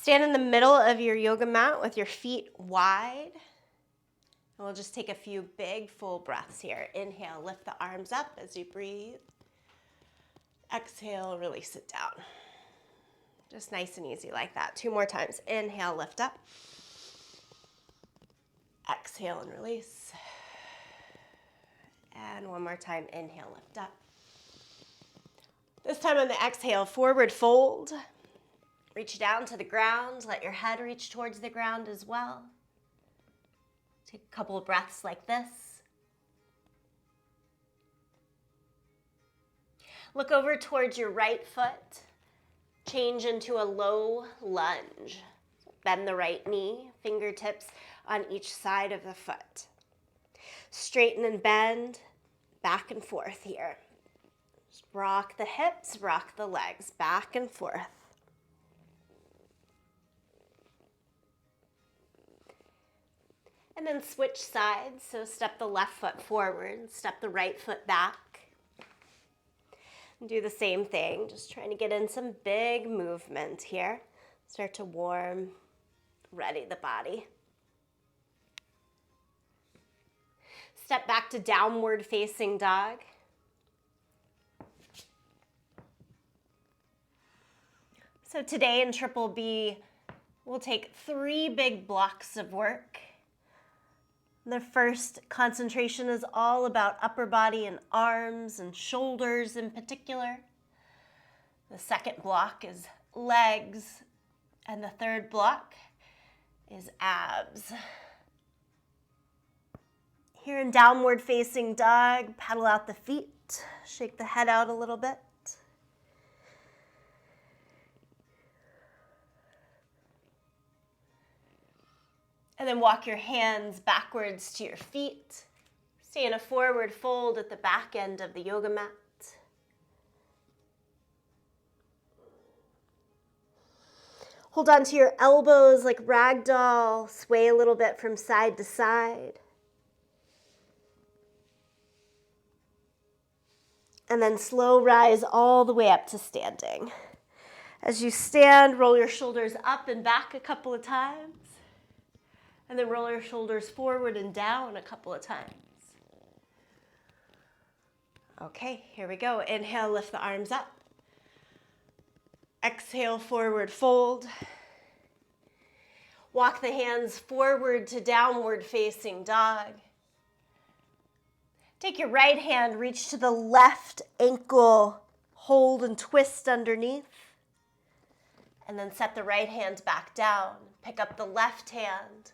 Stand in the middle of your yoga mat with your feet wide. And we'll just take a few big full breaths here. Inhale, lift the arms up as you breathe. Exhale, release it down. Just nice and easy like that. 2 more times. Inhale, lift up. Exhale and release. And 1 more time. Inhale, lift up. This time on the exhale, forward fold. Reach down to the ground. Let your head reach towards the ground as well. Take a couple of breaths like this. Look over towards your right foot. Change into a low lunge. Bend the right knee, fingertips on each side of the foot. Straighten and bend, back and forth here. Just rock the hips, rock the legs, back and forth. And then switch sides, so step the left foot forward, step the right foot back. And do the same thing, just trying to get in some big movement here. Start to warm, ready the body. Step back to downward facing dog. So today in Triple B, we'll take 3 big blocks of work. The first concentration is all about upper body and arms and shoulders in particular. The second block is legs, and the third block is abs. Here in downward facing dog, pedal out the feet, shake the head out a little bit. And then walk your hands backwards to your feet. Stay in a forward fold at the back end of the yoga mat. Hold on to your elbows like ragdoll. Sway a little bit from side to side. And then slow rise all the way up to standing. As you stand, roll your shoulders up and back a couple of times. And then roll your shoulders forward and down a couple of times. Okay, here we go. Inhale, lift the arms up. Exhale, forward fold. Walk the hands forward to downward facing dog. Take your right hand, reach to the left ankle, hold and twist underneath. And then set the right hand back down. Pick up the left hand.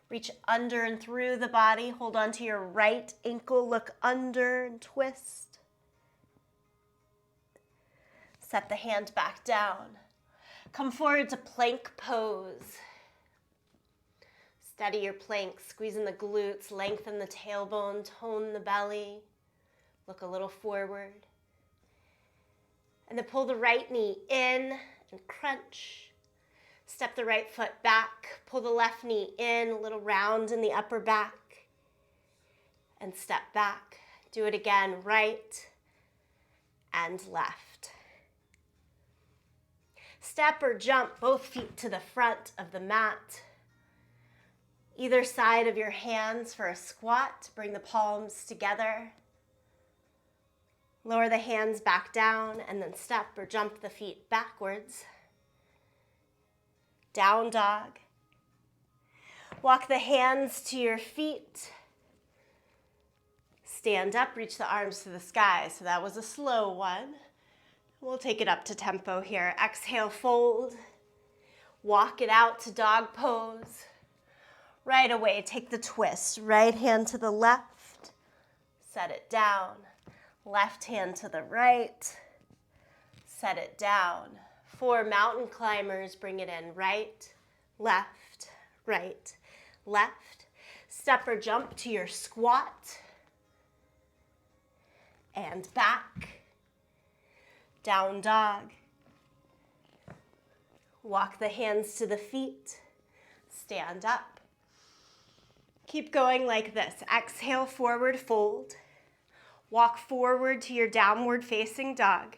Reach under and through the body. Hold on to your right ankle. Look under and twist. Set the hand back down. Come forward to plank pose. Steady your plank. Squeeze in the glutes. Lengthen the tailbone. Tone the belly. Look a little forward. And then pull the right knee in and crunch. Step the right foot back, pull the left knee in, a little round in the upper back, and step back. Do it again, right and left. Step or jump both feet to the front of the mat. Either side of your hands for a squat, bring the palms together. Lower the hands back down and then step or jump the feet backwards. Down dog. Walk the hands to your feet. Stand up, reach the arms to the sky. So that was a slow one. We'll take it up to tempo here. Exhale, fold. Walk it out to dog pose. Right away, take the twist. Right hand to the left. Set it down. Left hand to the right. Set it down. 4 mountain climbers, bring it in. Right, left, right, left. Step or jump to your squat. And back. Down dog. Walk the hands to the feet. Stand up. Keep going like this. Exhale, forward fold. Walk forward to your downward facing dog.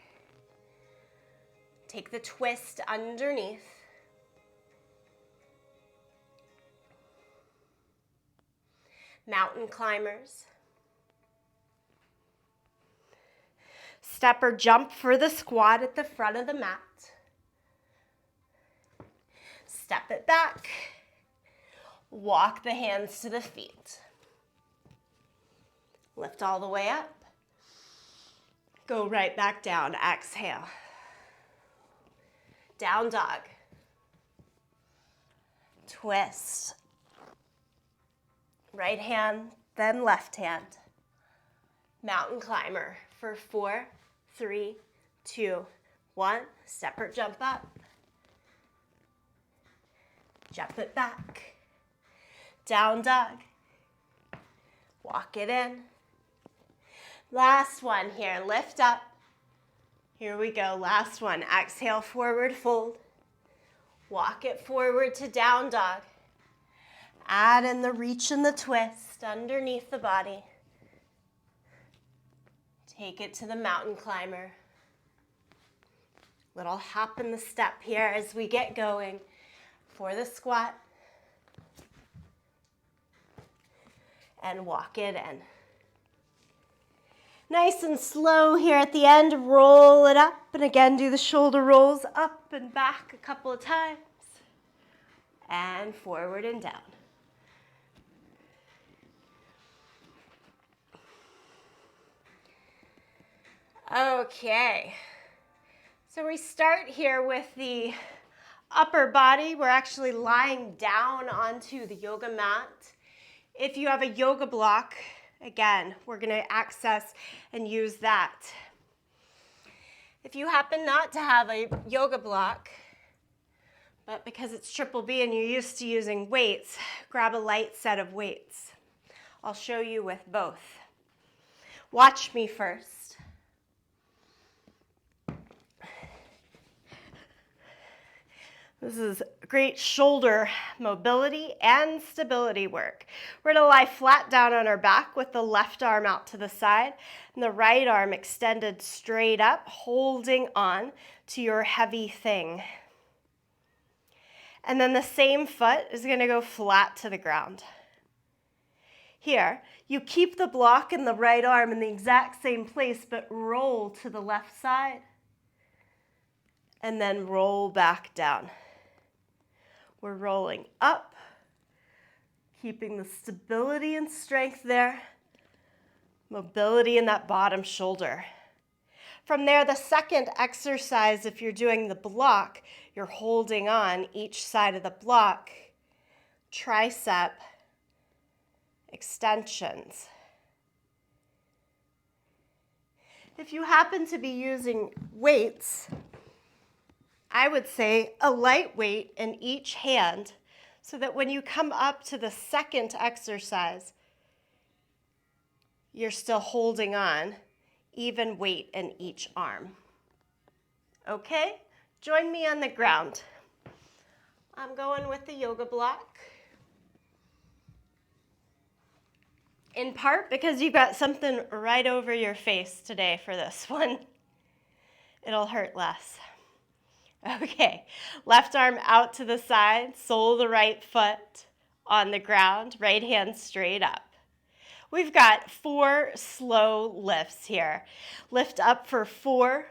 Take the twist underneath. mountain climbers. Step or jump for the squat at the front of the mat. Step it back. Walk the hands to the feet. Lift all the way up. Go right back down. Exhale. Down dog. Twist. Right hand, then left hand. Mountain climber for 4, 3, 2, 1. Step or jump up. Jump it back. Down dog. Walk it in. Last one here. Lift up. Here we go. Last one. Exhale, forward fold. Walk it forward to down dog. Add in the reach and the twist underneath the body. Take it to the mountain climber. Little hop in the step here as we get going for the squat. And walk it in. Nice and slow here at the end. Roll it up, and again do the shoulder rolls up and back a couple of times. And forward and down. Okay, so we start here with the upper body. We're actually lying down onto the yoga mat. If you have a yoga block, again, we're going to access and use that. If you happen not to have a yoga block, but because it's triple B and you're used to using weights, grab a light set of weights. I'll show you with both. Watch me first. This is great shoulder mobility and stability work. We're going to lie flat down on our back with the left arm out to the side and the right arm extended straight up, holding on to your heavy thing. And then the same foot is going to go flat to the ground. Here, you keep the block in the right arm in the exact same place, but roll to the left side. And then roll back down. We're rolling up, keeping the stability and strength there, mobility in that bottom shoulder. From there, the second exercise, if you're doing the block, you're holding on each side of the block, tricep extensions. If you happen to be using weights, I would say a light weight in each hand so that when you come up to the second exercise, you're still holding on, even weight in each arm. Okay, join me on the ground. I'm going with the yoga block. In part because you've got something right over your face today for this one. It'll hurt less. Okay, left arm out to the side, sole of the right foot on the ground, right hand straight up. We've got 4 slow lifts here. Lift up for 4,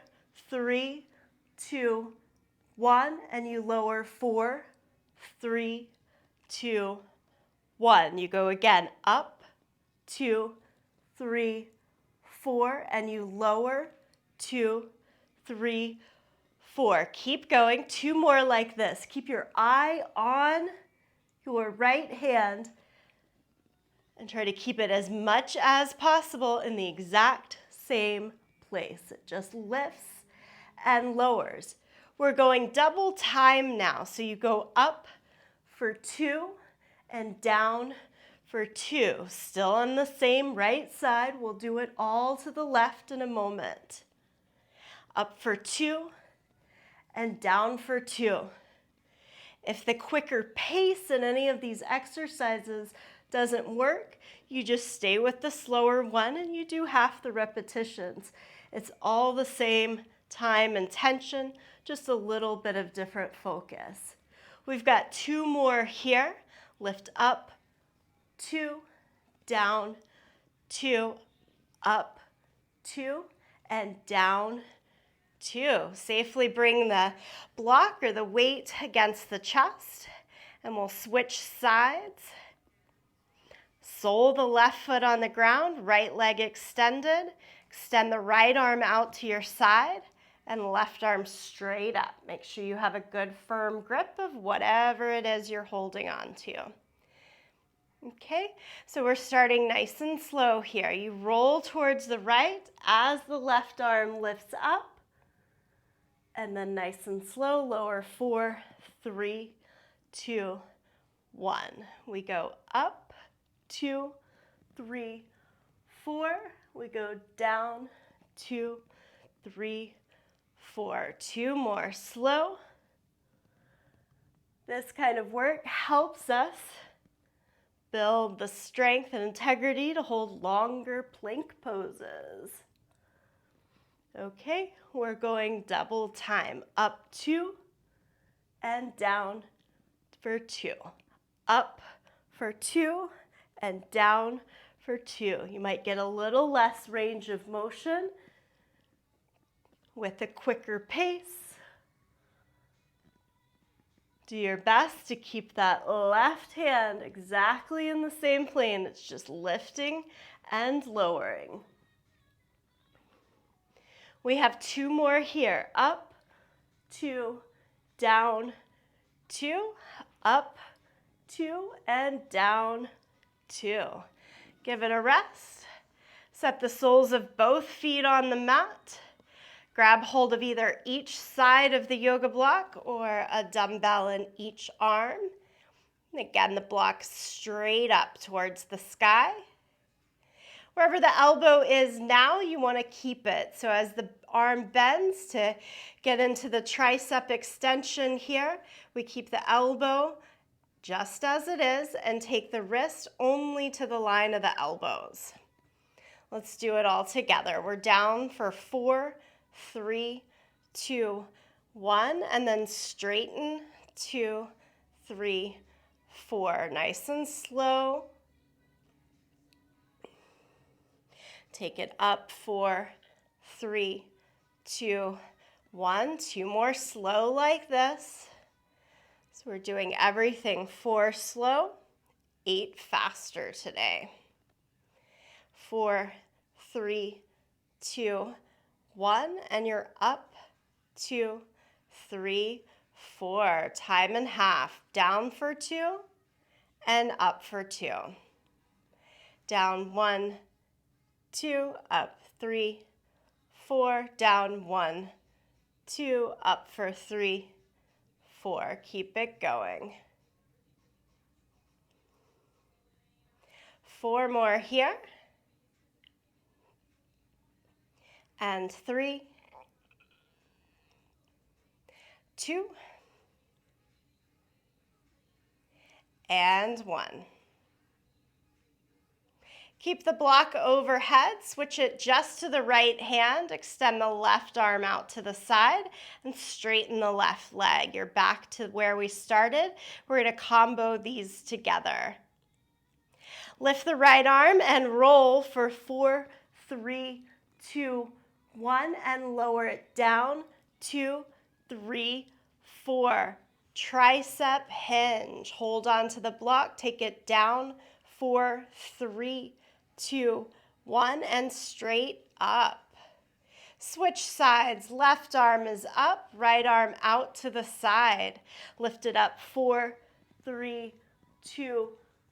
3, 2, 1, and you lower 4, 3, 2, 1. You go again, up, 2, 3, 4, and you lower, 2, 3, 4. Keep going. 2 more like this. Keep your eye on your right hand and try to keep it as much as possible in the exact same place. It just lifts and lowers. We're going double time now. So you go up for 2 and down for 2. Still on the same right side. We'll do it all to the left in a moment. Up for 2 and down for 2. If the quicker pace in any of these exercises doesn't work, you just stay with the slower one and you do half the repetitions. It's all the same time and tension, just a little bit of different focus. We've got 2 more here. Lift up, 2, down, 2, up, 2, and down, 2. Safely bring the block or the weight against the chest, and we'll switch sides. Sole the left foot on the ground, right leg extended. Extend the right arm out to your side and left arm straight up. Make sure you have a good firm grip of whatever it is you're holding on to. Okay, so we're starting nice and slow here. You roll towards the right as the left arm lifts up, and then nice and slow, lower 4, 3, 2, 1. We go up, 2, 3, 4. We go down, 2, 3, 4. 2 more, slow. This kind of work helps us build the strength and integrity to hold longer plank poses. Okay, we're going double time. Up 2 and down for 2. Up for 2 and down for 2. You might get a little less range of motion with a quicker pace. Do your best to keep that left hand exactly in the same plane. It's just lifting and lowering. We have 2 more here. Up, 2, down, 2, up, 2, and down, 2. Give it a rest. Set the soles of both feet on the mat. Grab hold of either each side of the yoga block or a dumbbell in each arm. And again, the block straight up towards the sky. Wherever the elbow is now, you want to keep it. So as the arm bends to get into the tricep extension here, we keep the elbow just as it is and take the wrist only to the line of the elbows. Let's do it all together. We're down for 4, 3, 2, 1, and then straighten, 2, 3, 4. Nice and slow. Take it up, 4, 3, 2, 1. 2 more slow like this. So we're doing everything 4 slow, 8 faster today. 4, 3, 2, 1, and you're up, 2, 3, 4. Time and half. Down for 2 and up for 2. Down 1, 2, up 3, 4, down 1, 2, up for 3, 4. Keep it going. 4 more here. And 3, 2, and 1. Keep the block overhead, switch it just to the right hand, extend the left arm out to the side, and straighten the left leg. You're back to where we started. We're going to combo these together. Lift the right arm and roll for 4, 3, 2, 1, and lower it down, 2, 3, 4. Tricep hinge. Hold on to the block, take it down, 4, 3, 2, 1, and straight up. Switch sides. Left arm is up, right arm out to the side. Lift it up, 4, 3, 2,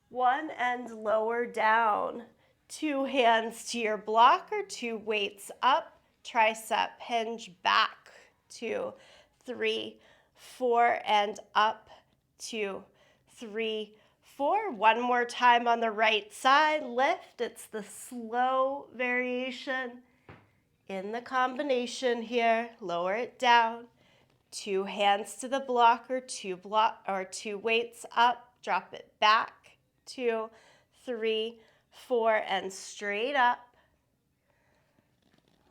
1, and lower down. 2 hands to your block or 2 weights up. Tricep hinge back. 2, 3, 4, and up. 2, 3, 4. One more time on the right side. Lift. It's the slow variation in the combination here. Lower it down. 2 hands to the block or 2 weights up. Drop it back. 2, 3, 4, and straight up.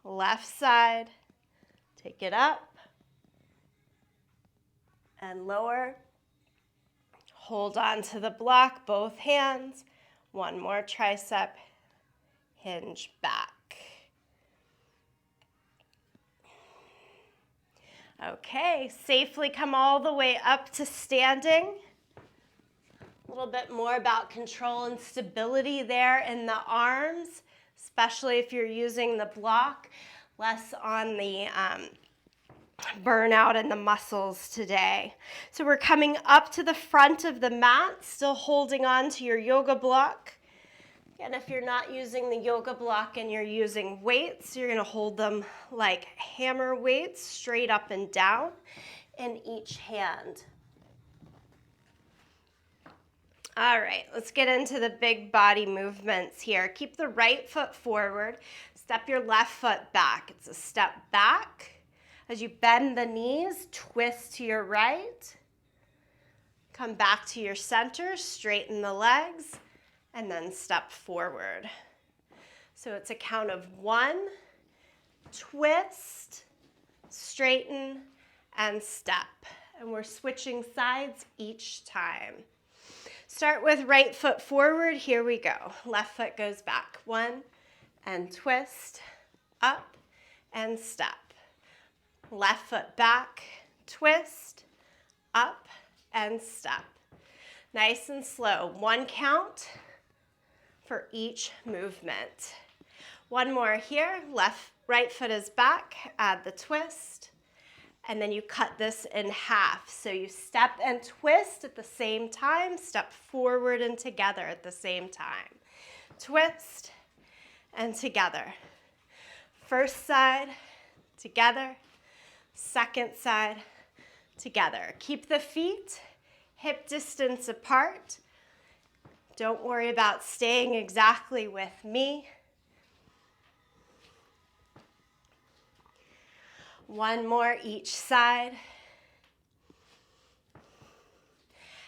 Left side. Take it up and lower. Hold on to the block, both hands. One more tricep, hinge back. Okay, safely come all the way up to standing. A little bit more about control and stability there in the arms, especially if you're using the block, less on the burnout in the muscles today. So we're coming up to the front of the mat, still holding on to your yoga block. And if you're not using the yoga block and you're using weights, you're gonna hold them like hammer weights, straight up and down in each hand. All right, let's get into the big body movements here. Keep the right foot forward, step your left foot back. It's a step back. As you bend the knees, twist to your right. Come back to your center, straighten the legs, and then step forward. So it's a count of 1, twist, straighten, and step. And we're switching sides each time. Start with right foot forward. Here we go. Left foot goes back. 1, and twist, up, and step. Left foot back, twist, up, and step. Nice and slow. 1 count for each movement. One more here. Right foot is back. Add the twist. And then you cut this in half. So you step and twist at the same time. Step forward and together at the same time. Twist and together. First side, together. Second side, together. Keep the feet hip distance apart. Don't worry about staying exactly with me. One more each side.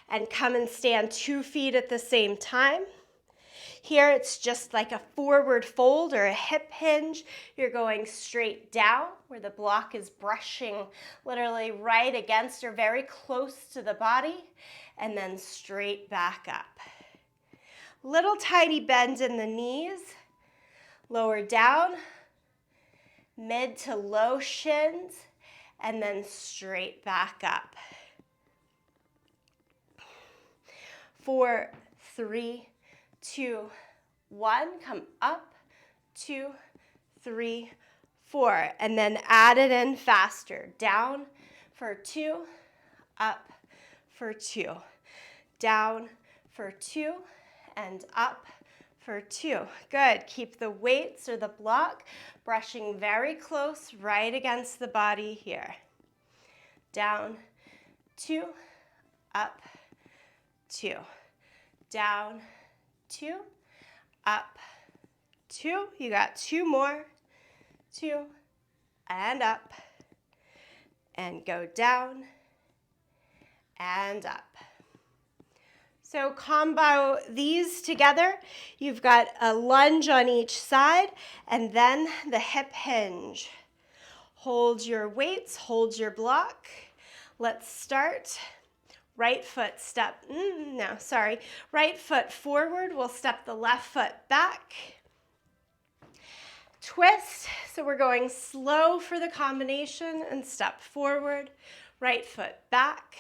And come and stand 2 feet at the same time. Here it's just like a forward fold or a hip hinge. You're going straight down where the block is brushing literally right against or very close to the body, and then straight back up. Little tiny bend in the knees, lower down, mid to low shins, and then straight back up. 4, 3, 2, 1. Come up, 2, 3, 4. And then add it in faster. Down for 2, up for 2. Down for 2, and up for 2. Good. Keep the weights or the block brushing very close right against the body here. Down, 2, up, 2. Down, 2, up, 2. You got 2 more. 2, and up, and go down, and up. So combo these together. You've got a lunge on each side, and then the hip hinge. Hold your weights, hold your block. Let's start. Right foot step, right foot forward. We'll step the left foot back. Twist, so we're going slow for the combination and step forward. Right foot back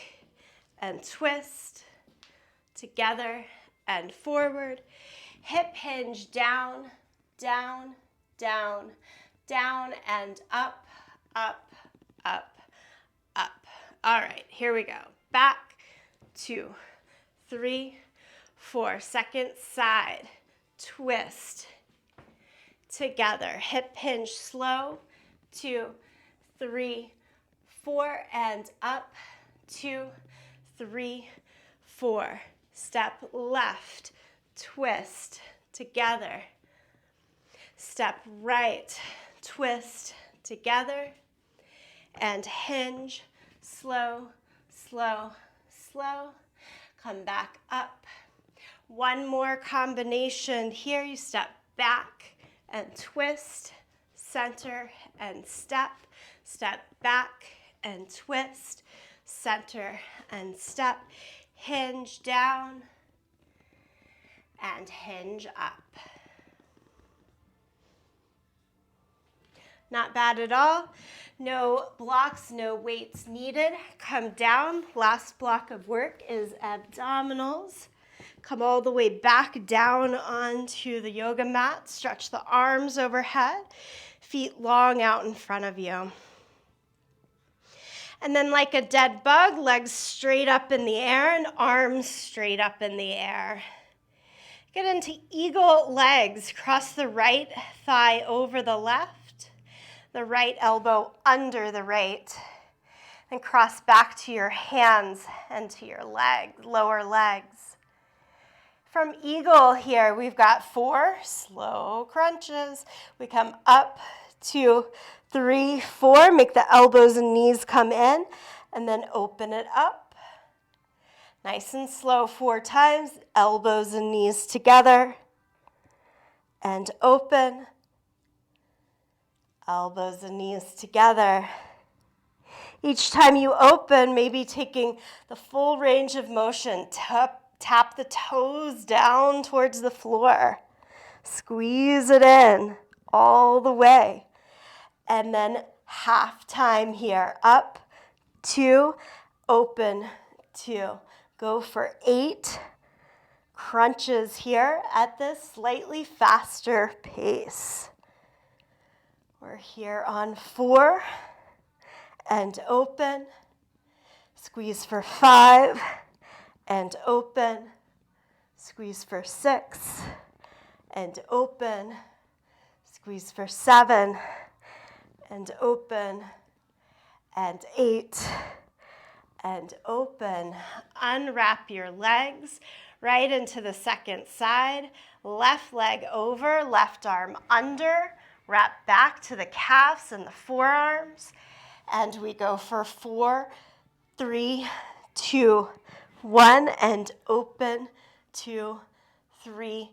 and twist, together and forward. Hip hinge down, down, down, down, and up, up, up, up. All right, here we go. Back, 2, 3, 4. Second side, twist, together. Hip hinge slow, 2, 3, 4, and up, 2, 3, 4. Step left, twist, together. Step right, twist, together. And hinge, slow, slow, slow. Come back up. One more combination here. You step back and twist, center and step. Step back and twist, center and step. Hinge down and hinge up. Not bad at all. No blocks, no weights needed. Come down. Last block of work is abdominals. Come all the way back down onto the yoga mat. Stretch the arms overhead. Feet long out in front of you. And then like a dead bug, legs straight up in the air and arms straight up in the air. Get into eagle legs. Cross the right thigh over the left, the right elbow under the right, and cross back to your hands and to your legs, lower legs. From eagle here, we've got 4 slow crunches. We come up to 3, 4, make the elbows and knees come in, and then open it up. Nice and slow 4 times, elbows and knees together, and open, elbows and knees together. Each time you open, maybe taking the full range of motion, tap the toes down towards the floor, squeeze it in all the way. And then half time here, up, 2, open, 2. Go for 8 crunches here at this slightly faster pace. We're here on 4, and open, squeeze for 5, and open, squeeze for 6, and open, squeeze for 7, and open, and 8, and open. Unwrap your legs right into the second side. Left leg over, left arm under. Wrap back to the calves and the forearms. And we go for 4, 3, 2, 1, and open, 2, 3,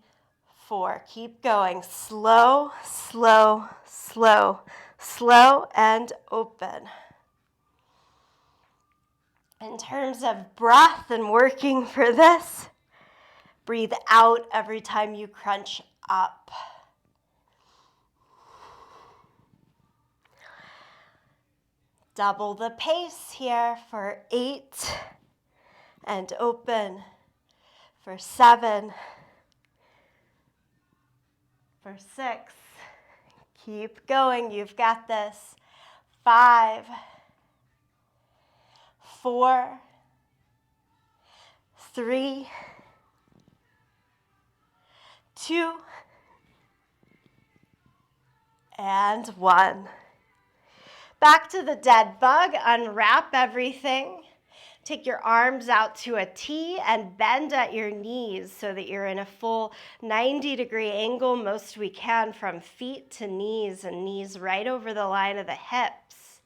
4. Keep going. Slow, slow, slow, slow, and open. In terms of breath and working for this, breathe out every time you crunch up. Double the pace here for 8, and open, for 7, for 6, keep going, you've got this, 5, 4, 3, 2, and 1. Back to the dead bug, unwrap everything. Take your arms out to a T and bend at your knees so that you're in a full 90-degree angle, most we can, from feet to knees, and knees right over the line of the hips.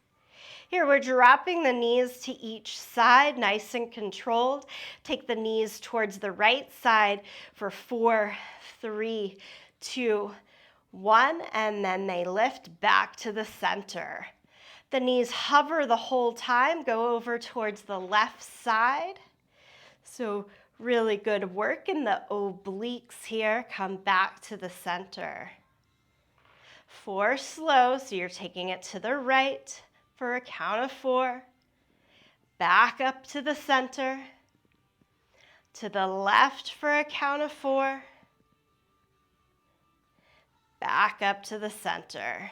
Here, we're dropping the knees to each side, nice and controlled. Take the knees towards the right side for 4, 3, 2, 1, and then they lift back to the center. The knees hover the whole time, go over towards the left side. So really good work in the obliques here. Come back to the center. 4 slow, so you're taking it to the right for a count of 4. Back up to the center. To the left for a count of 4. Back up to the center.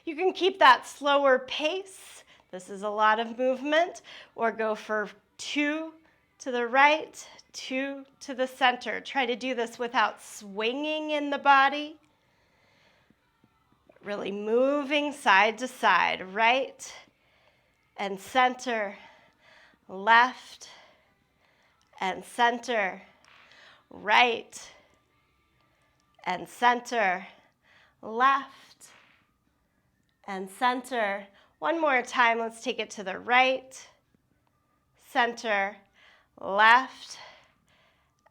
You can keep that slower pace. This is a lot of movement. Or go for 2 to the right, 2 to the center. Try to do this without swinging in the body. Really moving side to side, right and center, left and center, right and center, left and center. One more time, let's take it to the right, center, left,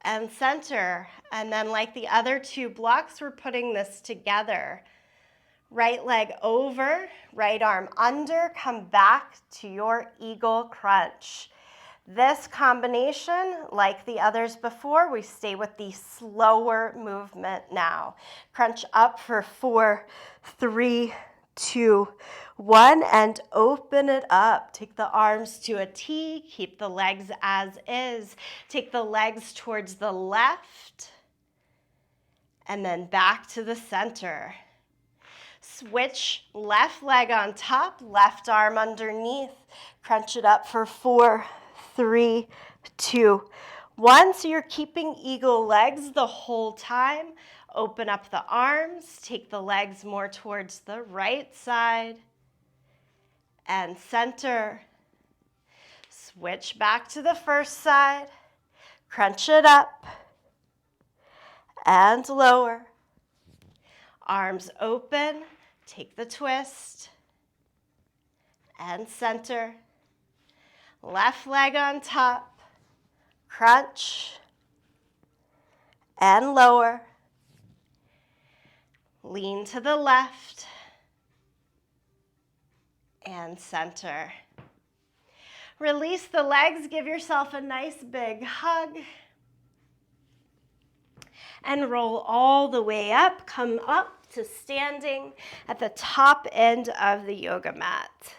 and center. And then like the other 2 blocks, we're putting this together. Right leg over, right arm under, come back to your eagle crunch. This combination, like the others before, we stay with the slower movement now. Crunch up for 4, 3, 2, 1, and open it up. Take the arms to a T, keep the legs as is. Take the legs towards the left, and then back to the center. Switch left leg on top, left arm underneath. Crunch it up for 4, 3, 2, 1. So you're keeping eagle legs the whole time. Open up the arms, take the legs more towards the right side and center. Switch back to the first side. Crunch it up and lower. Arms open, take the twist and center. Left leg on top, crunch and lower. Lean to the left and center. Release the legs, give yourself a nice big hug. And roll all the way up, come up to standing at the top end of the yoga mat.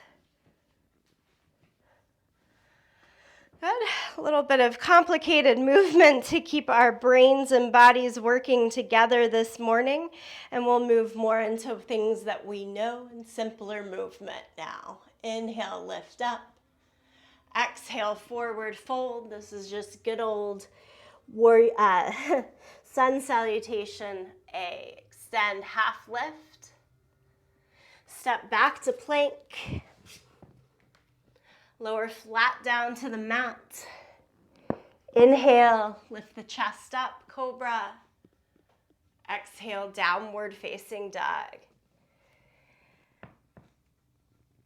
Good. A little bit of complicated movement to keep our brains and bodies working together this morning, and we'll move more into things that we know and simpler movement now. Inhale, lift up. Exhale, forward fold. This is just good old warrior, sun salutation A. Extend, half lift. Step back to plank. Lower flat down to the mat. Inhale, lift the chest up, cobra. Exhale, downward facing dog.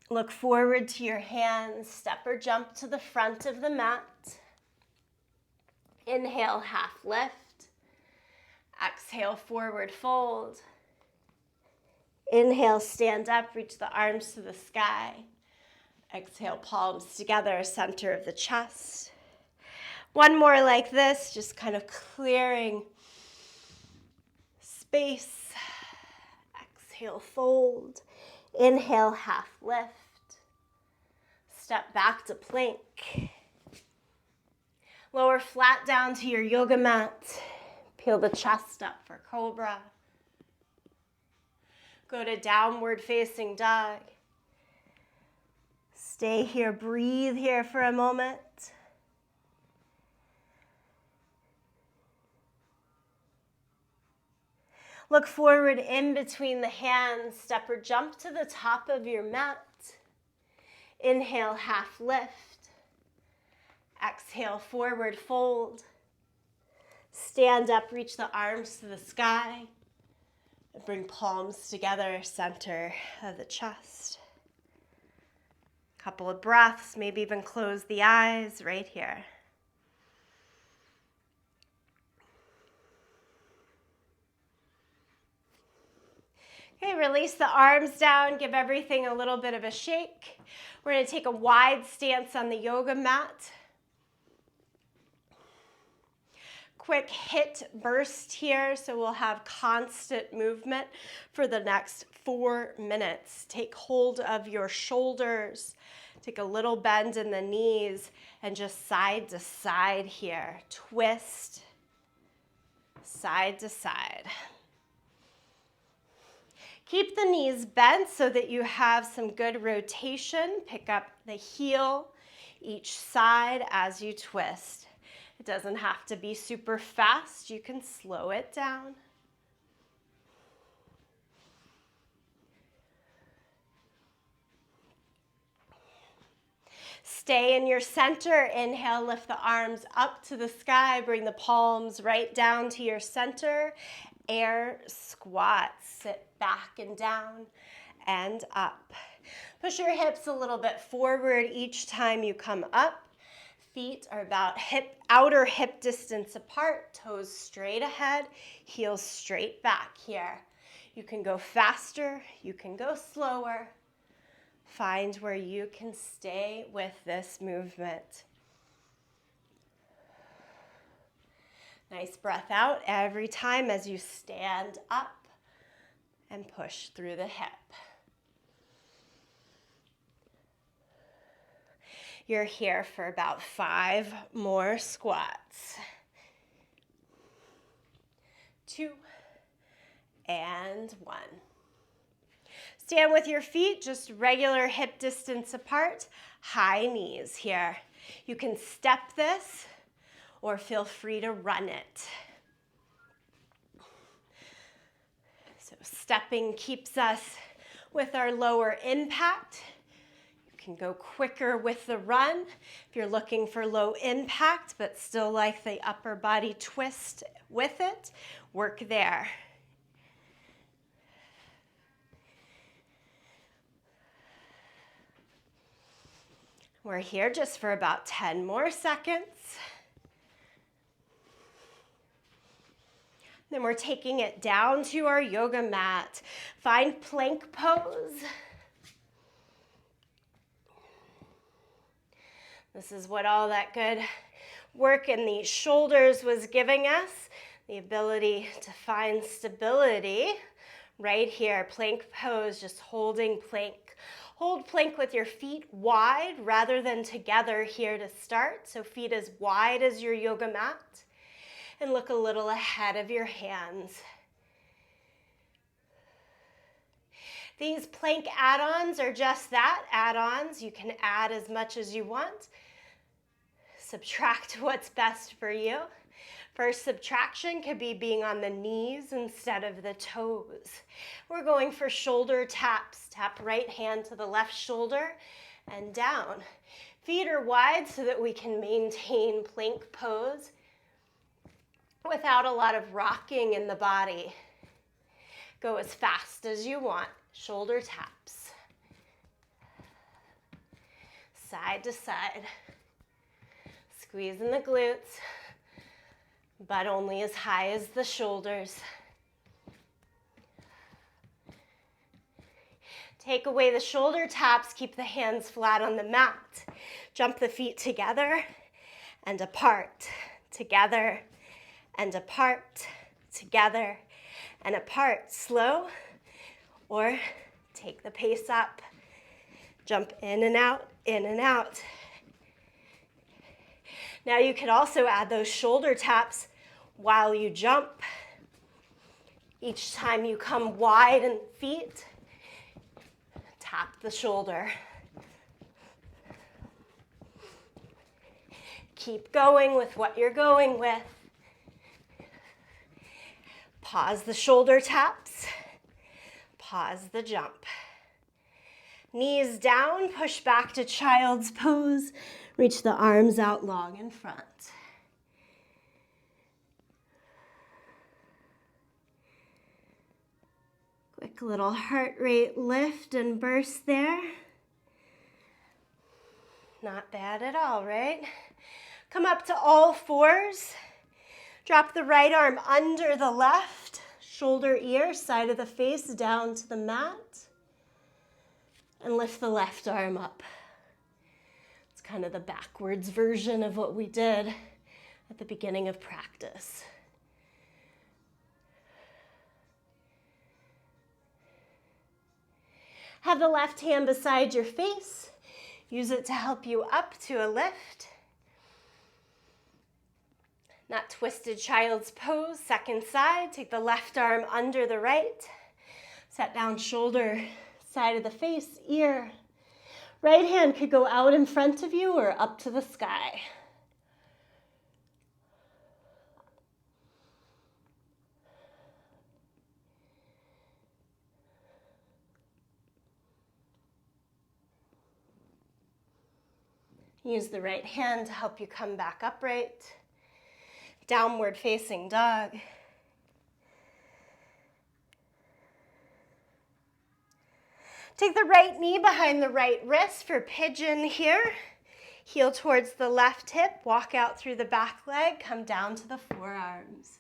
Look forward to your hands, step or jump to the front of the mat. Inhale, half lift. Exhale, forward fold. Inhale, stand up, reach the arms to the sky. Exhale, palms together, center of the chest. One more like this, just kind of clearing space. Exhale, fold. Inhale, half lift. Step back to plank. Lower flat down to your yoga mat. Peel the chest up for cobra. Go to downward facing dog. Stay here, breathe here for a moment. Look forward in between the hands, step or jump to the top of your mat. Inhale, half lift. Exhale, forward fold. Stand up, reach the arms to the sky. And bring palms together, center of the chest. Couple of breaths, maybe even close the eyes right here. Okay, release the arms down, give everything a little bit of a shake. We're going to take a wide stance on the yoga mat. Quick hit burst here, so we'll have constant movement for the next 4 minutes. Take hold of your shoulders, take a little bend in the knees, and just side to side here. Twist, side to side. Keep the knees bent so that you have some good rotation. Pick up the heel each side as you twist. It doesn't have to be super fast. You can slow it down. Stay in your center. Inhale, lift the arms up to the sky. Bring the palms right down to your center. Air squat. Sit back and down and up. Push your hips a little bit forward each time you come up. Feet are about outer hip distance apart, toes straight ahead, heels straight back here. You can go faster, you can go slower. Find where you can stay with this movement. Nice breath out every time as you stand up and push through the hip. You're here for about 5 more squats. 2 and 1. Stand with your feet just regular hip distance apart, high knees here. You can step this or feel free to run it. So stepping keeps us with our lower impact. You can go quicker with the run if you're looking for low impact but still like the upper body twist with it. Work there. We're here just for about 10 more seconds. Then we're taking it down to our yoga mat. Find plank pose. This is what all that good work in the shoulders was giving us, the ability to find stability right here. Plank pose, just holding plank. Hold plank with your feet wide rather than together here to start. So feet as wide as your yoga mat. And look a little ahead of your hands. These plank add-ons are just that, add-ons. You can add as much as you want. Subtract what's best for you. First subtraction could be being on the knees instead of the toes. We're going for shoulder taps. Tap right hand to the left shoulder and down. Feet are wide so that we can maintain plank pose without a lot of rocking in the body. Go as fast as you want. Shoulder taps. Side to side. Squeezing the glutes, but only as high as the shoulders. Take away the shoulder taps, keep the hands flat on the mat. Jump the feet together and apart, together and apart, together and apart. Slow, or take the pace up. Jump in and out, in and out. Now you could also add those shoulder taps while you jump. Each time you come wide in feet, tap the shoulder. Keep going with what you're going with. Pause the shoulder taps. Pause the jump. Knees down, push back to child's pose. Reach the arms out long in front. Quick little heart rate lift and burst there. Not bad at all, right? Come up to all fours. Drop the right arm under the left, shoulder ear, side of the face down to the mat. And lift the left arm up. It's kind of the backwards version of what we did at the beginning of practice. Have the left hand beside your face. Use it to help you up to a lift. Not twisted child's pose, second side. Take the left arm under the right. Set down shoulder, side of the face, ear. Right hand could go out in front of you or up to the sky. Use the right hand to help you come back upright. Downward facing dog. Take the right knee behind the right wrist for pigeon here. Heel towards the left hip. Walk out through the back leg. Come down to the forearms.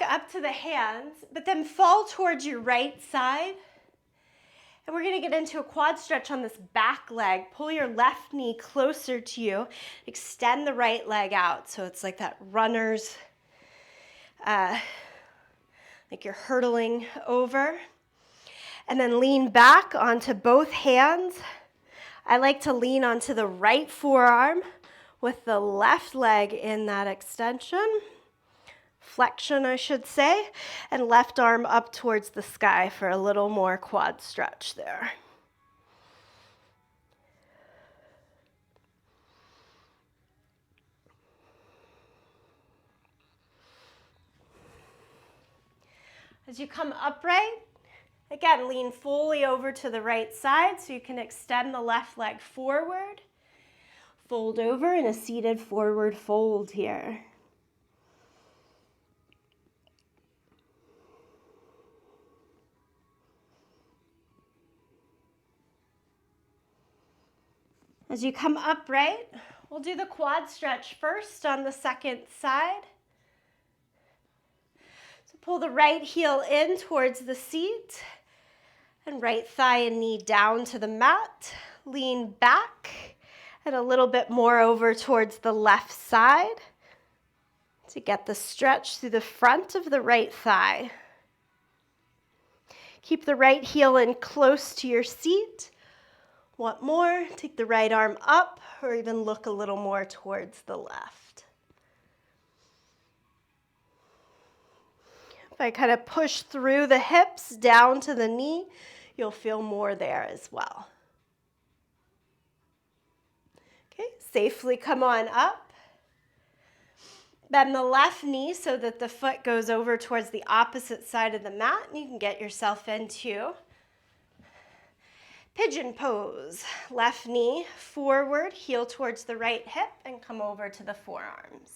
up to the hands, but then fall towards your right side. And we're gonna get into a quad stretch on this back leg. Pull your left knee closer to you. Extend the right leg out. So it's like that runner's, like you're hurtling over. And then lean back onto both hands. I like to lean onto the right forearm with the left leg in that extension. Flexion, I should say, and left arm up towards the sky for a little more quad stretch there. As you come upright, again, lean fully over to the right side so you can extend the left leg forward. Fold over in a seated forward fold here. As you come upright, we'll do the quad stretch first on the second side. So pull the right heel in towards the seat and right thigh and knee down to the mat. Lean back and a little bit more over towards the left side to get the stretch through the front of the right thigh. Keep the right heel in close to your seat. Want more? Take the right arm up or even look a little more towards the left. If I kind of push through the hips down to the knee, you'll feel more there as well. Okay, safely come on up. Bend the left knee so that the foot goes over towards the opposite side of the mat, and you can get yourself into pigeon pose. Left knee forward, heel towards the right hip, and come over to the forearms.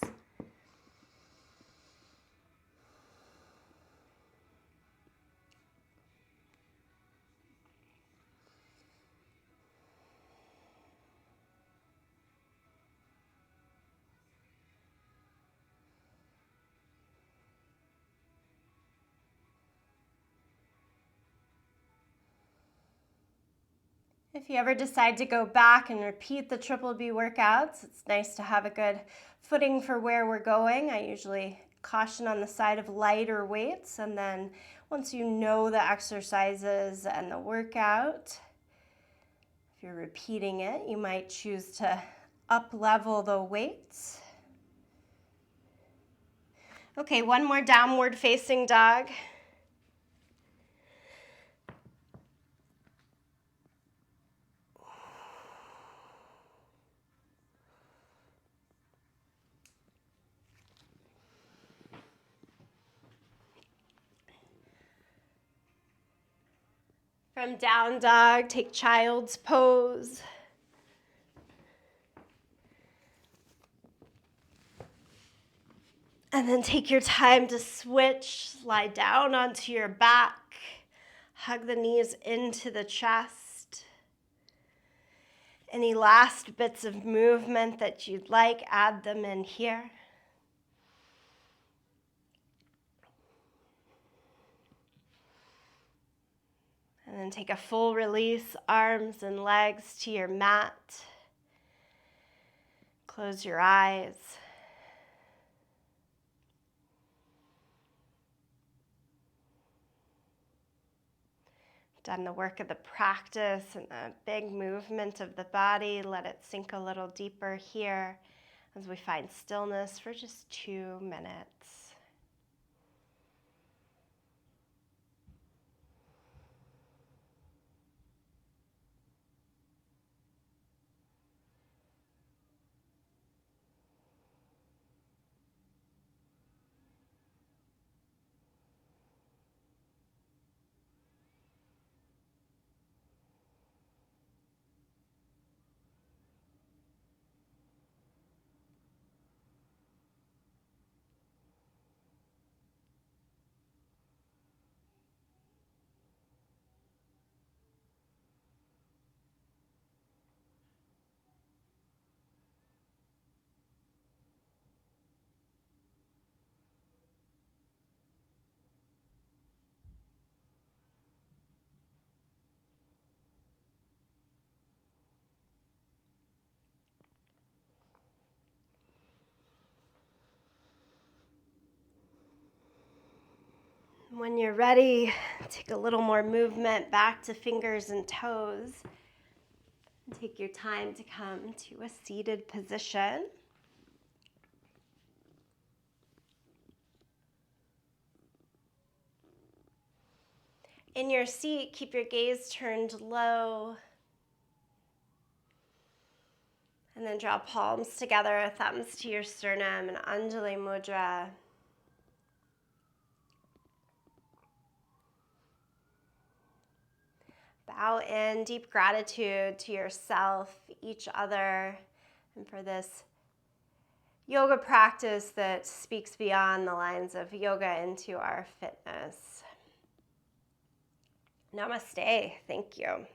If you ever decide to go back and repeat the Triple B workouts, it's nice to have a good footing for where we're going. I usually caution on the side of lighter weights, and then once you know the exercises and the workout, if you're repeating it, you might choose to up-level the weights. Okay, one more downward facing dog. From down dog, take child's pose. And then take your time to switch, lie down onto your back, hug the knees into the chest. Any last bits of movement that you'd like, add them in here. And then take a full release, arms and legs to your mat. Close your eyes. Done the work of the practice and the big movement of the body. Let it sink a little deeper here as we find stillness for just 2 minutes. When you're ready, take a little more movement back to fingers and toes. Take your time to come to a seated position. In your seat, keep your gaze turned low. And then draw palms together, thumbs to your sternum, and Anjali Mudra. Bow in deep gratitude to yourself, each other, and for this yoga practice that speaks beyond the lines of yoga into our fitness. Namaste. Thank you.